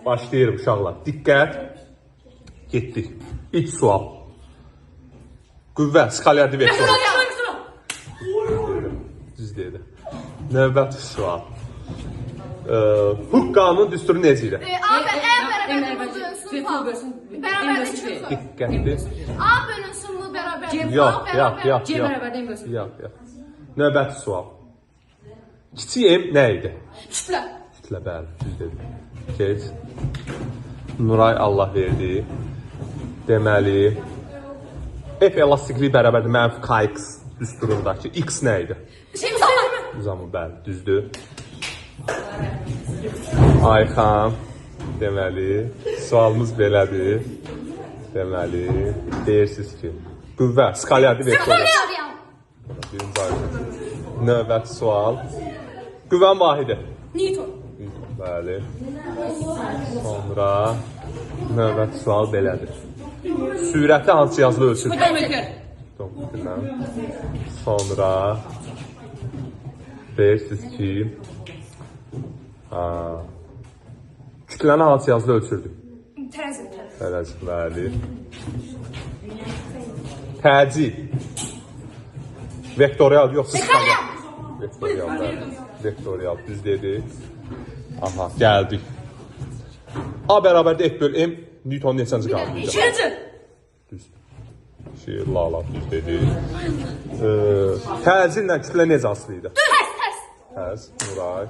Başlayırım uşaqlar. Diqqət. Getdik. İlk sual. Qüvvə, skalyardi vektor. Düz deyil. Növbəti sual. Hukk qanunun düsturu necə idi? A bölünsün Diqqətli. A bölünsün mu bərabər? Yox. Növbəti sual. Kiçik M nə idi? Kütlə. Kütlə, bəli, düz dedim. Keç. Nuray Allah verdi. Deməli, F elastikliyi bərabərdir mənfi KX düsturundakı. X nə idi? Uzamı, bəli, düzdür. Ayxan, deməli, sualımız belədir. Deməli, deyirsiniz ki, qüvvə, skalyardi vektor. Birinci ayxan. Növbəti sual. Qüvvən vahidi. Newton. Bəli. Sonra növbəti sual belədir. Sürəti hansı yazılı ölçülür? Speedometer. Sonra deyirsiniz ki, kütləni hansı yazılı ölçürdü? Tərəzi. Tərəzi, bəli. Təcil. Vektorial yoxsa skalyar? Vektorial, bəli. Vektorial, düz dedik. Aha, gəldik. A bərabərdə F böl M Newton neçənci qanunuydu? İkinci. Düz. Lala, düz dedik. Təcillə kütlə necə asılı idi? Tərs, Nuray.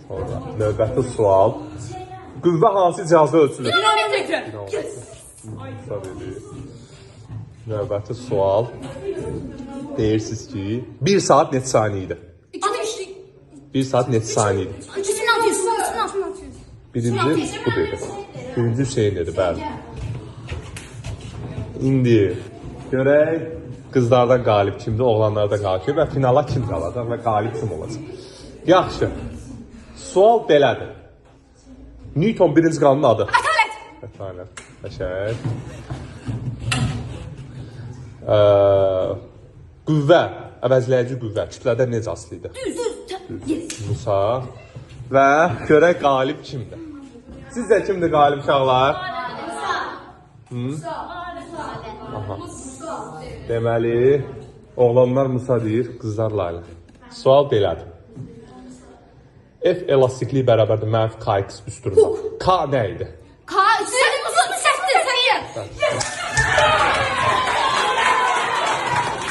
Sonra növbəti sual. Qüvvə hansı cihazda ölçülür? Kilometr. Növbəti sual. Deyirsiniz ki, 1 saat neçə saniyə idi? 1 saat neçə saniyə idi? 2600. Birinci bu dedi. Birinci Hüseyin dedi, bəli. İndi görək qızlardan qalib kimdir, oğlanlardan qalib kimdir və finala kim qalacaq və qalib kim olacaq. Yaxşı. Sual belədir. Newton birinci qanunun adı? Ətalət. Qəşəng. Qüvvə, əvəzləyici qüvvə kütlədə necə asılı idi? Düz. Musa. Və görək qalib kimdir? Sizcə kimdir qalib uşaqlar? Musa. Aha. Deməli, oğlanlar Musa deyir, qızlar Layla. Sual belədir. F elastikliyi bərabərdir mənfi KX düsturunda. K nə idi? K, sənin uzun bir səhvdir, sayı.